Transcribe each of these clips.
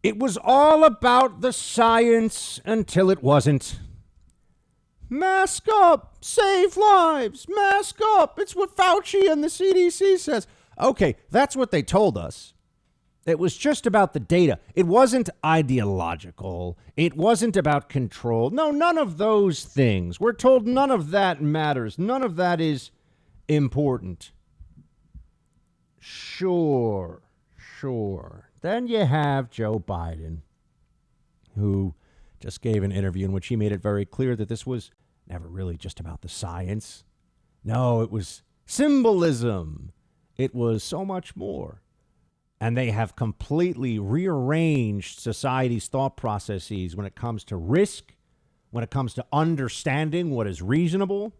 It was all about the science until it wasn't. Mask up, save lives, mask up. It's what Fauci and the CDC says. Okay, that's what they told us. It was just about the data. It wasn't ideological. It wasn't about control. No, none of those things. We're told none of that matters. None of that is important. Sure. Then you have Joe Biden, who just gave an interview in which he made it very clear that this was never really just about the science. No, it was symbolism. It was so much more. And they have completely rearranged society's thought processes when it comes to risk, when it comes to understanding what is reasonable.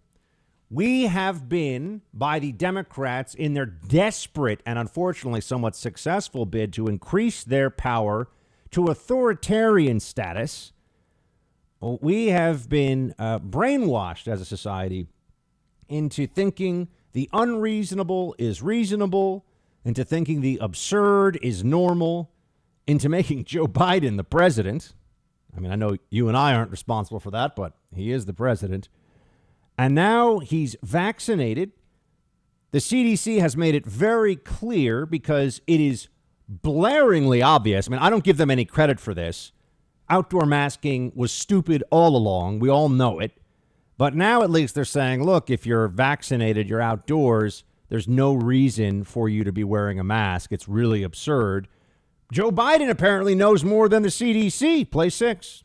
We have been, by the Democrats, in their desperate and unfortunately somewhat successful bid to increase their power to authoritarian status, we have been brainwashed as a society into thinking the unreasonable is reasonable, into thinking the absurd is normal, into making Joe Biden the president. I mean, I know you and I aren't responsible for that, but he is the president. And now he's vaccinated. The CDC has made it very clear because it is blaringly obvious. I mean, I don't give them any credit for this. Outdoor masking was stupid all along. We all know it. But now at least they're saying, look, if you're vaccinated, you're outdoors, there's no reason for you to be wearing a mask. It's really absurd. Joe Biden apparently knows more than the CDC. Play 6.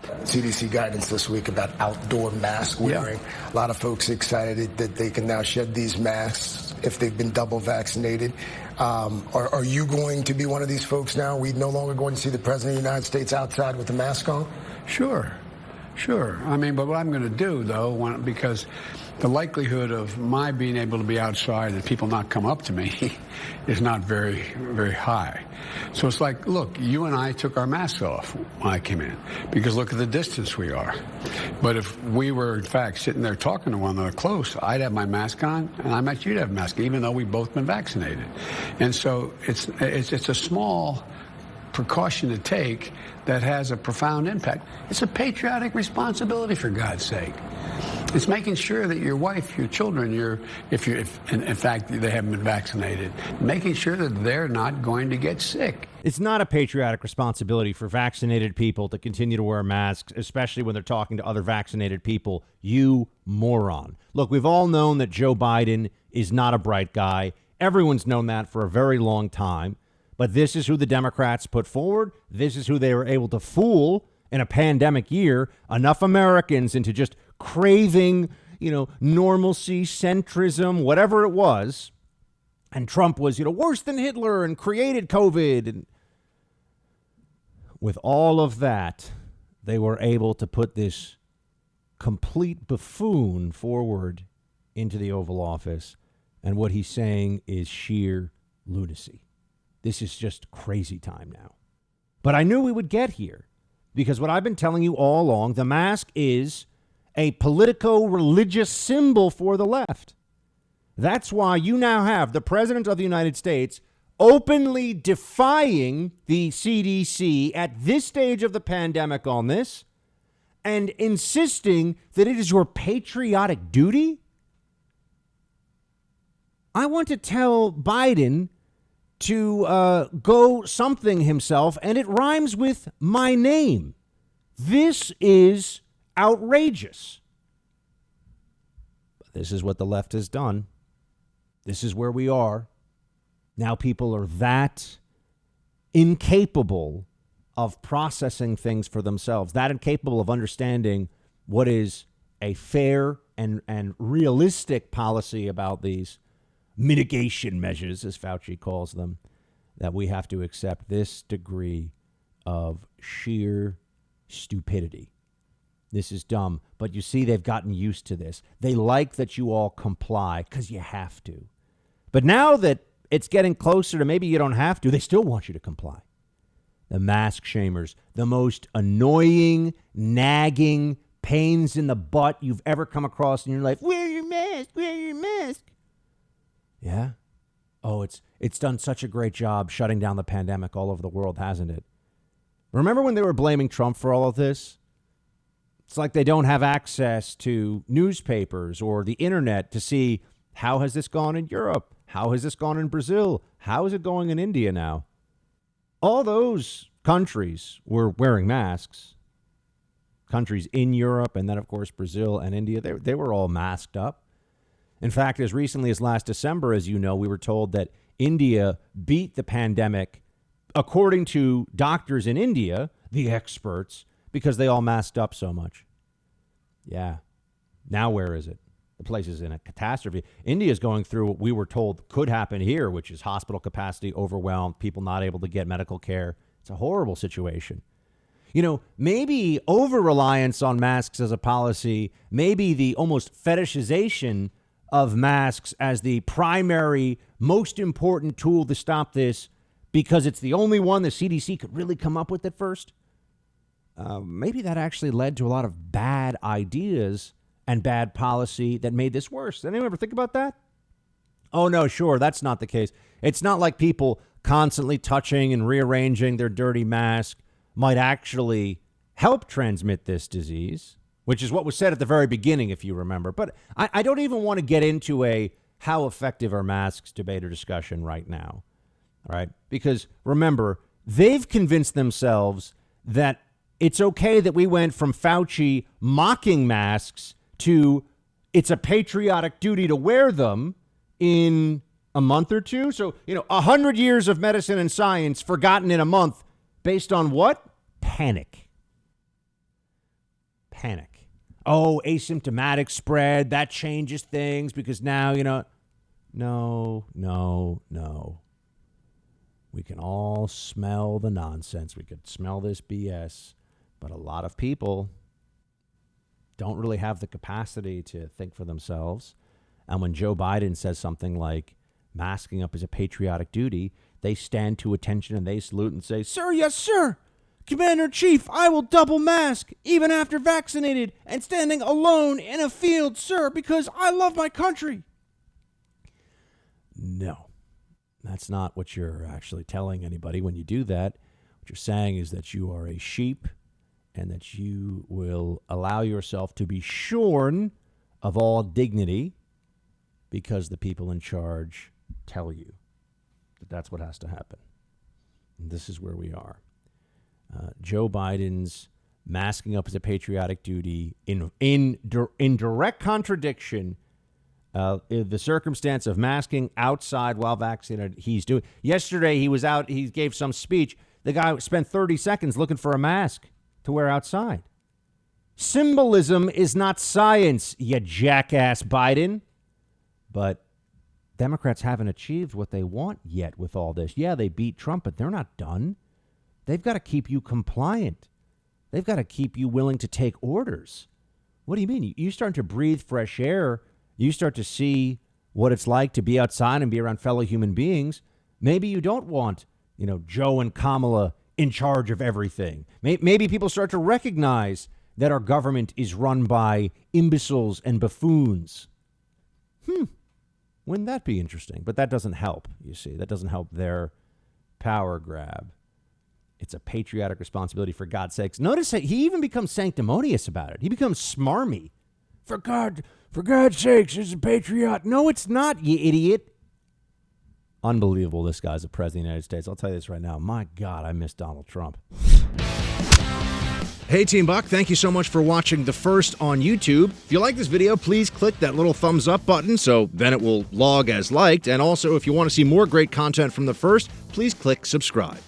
CDC guidance this week about outdoor mask wearing. A lot of folks excited that they can now shed these masks if they've been double vaccinated. Are you going to be one of these folks now? We no longer going to see the President of the United States outside with a mask on? Sure. I mean, but what I'm going to do, though, because the likelihood of my being able to be outside and people not come up to me is not very, very high. So it's like, look, you and I took our masks off when I came in because look at the distance we are. But if we were, in fact, sitting there talking to one another close, I'd have my mask on and I bet you'd have a mask, even though we've both been vaccinated. And so it's a small precaution to take that has a profound impact. It's a patriotic responsibility, for God's sake. It's making sure that your wife, your children, if in fact they haven't been vaccinated, making sure that they're not going to get sick. It's not a patriotic responsibility for vaccinated people to continue to wear masks, especially when they're talking to other vaccinated people. You moron. Look, we've all known that Joe Biden is not a bright guy. Everyone's known that for a very long time. But this is who the Democrats put forward. This is who they were able to fool in a pandemic year. Enough Americans into just craving, normalcy, centrism, whatever it was. And Trump was, worse than Hitler and created COVID. And with all of that, they were able to put this complete buffoon forward into the Oval Office. And what he's saying is sheer lunacy. This is just crazy time now. But I knew we would get here because what I've been telling you all along, the mask is a politico-religious symbol for the left. That's why you now have the President of the United States openly defying the CDC at this stage of the pandemic on this and insisting that it is your patriotic duty. I want to tell Biden to go something himself, and it rhymes with my name. This is outrageous. This is what the left has done. This is where we are. Now people are that incapable of processing things for themselves, that incapable of understanding what is a fair and realistic policy about these mitigation measures, as Fauci calls them, that we have to accept this degree of sheer stupidity. This is dumb. But you see, they've gotten used to this. They like that you all comply because you have to. But now that it's getting closer to maybe you don't have to, they still want you to comply. The mask shamers, the most annoying, nagging pains in the butt you've ever come across in your life. Wear your mask, wear your mask. Yeah, Oh, it's done such a great job shutting down the pandemic all over the world, hasn't it? Remember when they were blaming Trump for all of this? It's like they don't have access to newspapers or the internet to see how has this gone in Europe? How has this gone in Brazil? How is it going in India now? All those countries were wearing masks. Countries in Europe and then, of course, Brazil and India, they were all masked up. In fact, as recently as last December, as you know, we were told that India beat the pandemic, according to doctors in India, the experts, because they all masked up so much. Yeah. Now where is it? The place is in a catastrophe. India is going through what we were told could happen here, which is hospital capacity overwhelmed, people not able to get medical care. It's a horrible situation. You know, maybe over-reliance on masks as a policy, maybe the almost fetishization of masks as the primary, most important tool to stop this because it's the only one the CDC could really come up with at first. Maybe that actually led to a lot of bad ideas and bad policy that made this worse. Anyone ever think about that? Oh, no, sure, that's not the case. It's not like people constantly touching and rearranging their dirty mask might actually help transmit this disease, which is what was said at the very beginning, if you remember. But I don't even want to get into a how effective are masks debate or discussion right now. All right. Because remember, they've convinced themselves that it's okay that we went from Fauci mocking masks to it's a patriotic duty to wear them in a month or two. So, 100 years of medicine and science forgotten in a month based on what? Panic. Oh, asymptomatic spread. That changes things because now, no. We can all smell the nonsense. We could smell this BS. But a lot of people don't really have the capacity to think for themselves. And when Joe Biden says something like masking up is a patriotic duty, they stand to attention and they salute and say, "Sir, yes, sir. Commander-in-Chief, I will double mask even after vaccinated and standing alone in a field, sir, because I love my country." No, that's not what you're actually telling anybody when you do that. What you're saying is that you are a sheep and that you will allow yourself to be shorn of all dignity because the people in charge tell you that that's what has to happen. And this is where we are. Joe Biden's masking up as a patriotic duty in direct contradiction in the circumstance of masking outside while vaccinated. He's doing. Yesterday, he was out. He gave some speech. The guy spent 30 seconds looking for a mask to wear outside. Symbolism is not science, you jackass Biden. But Democrats haven't achieved what they want yet with all this. Yeah, they beat Trump, but they're not done. They've got to keep you compliant. They've got to keep you willing to take orders. What do you mean? You start to breathe fresh air. You start to see what it's like to be outside and be around fellow human beings. Maybe you don't want, Joe and Kamala in charge of everything. Maybe people start to recognize that our government is run by imbeciles and buffoons. Wouldn't that be interesting? But that doesn't help, you see. That doesn't help their power grab. It's a patriotic responsibility, for God's sakes. Notice that he even becomes sanctimonious about it. He becomes smarmy. For God's sakes, it's a patriot. No, it's not, you idiot. Unbelievable this guy's the president of the United States. I'll tell you this right now. My God, I miss Donald Trump. Hey, Team Buck, thank you so much for watching The First on YouTube. If you like this video, please click that little thumbs up button so then it will log as liked. And also, if you want to see more great content from The First, please click subscribe.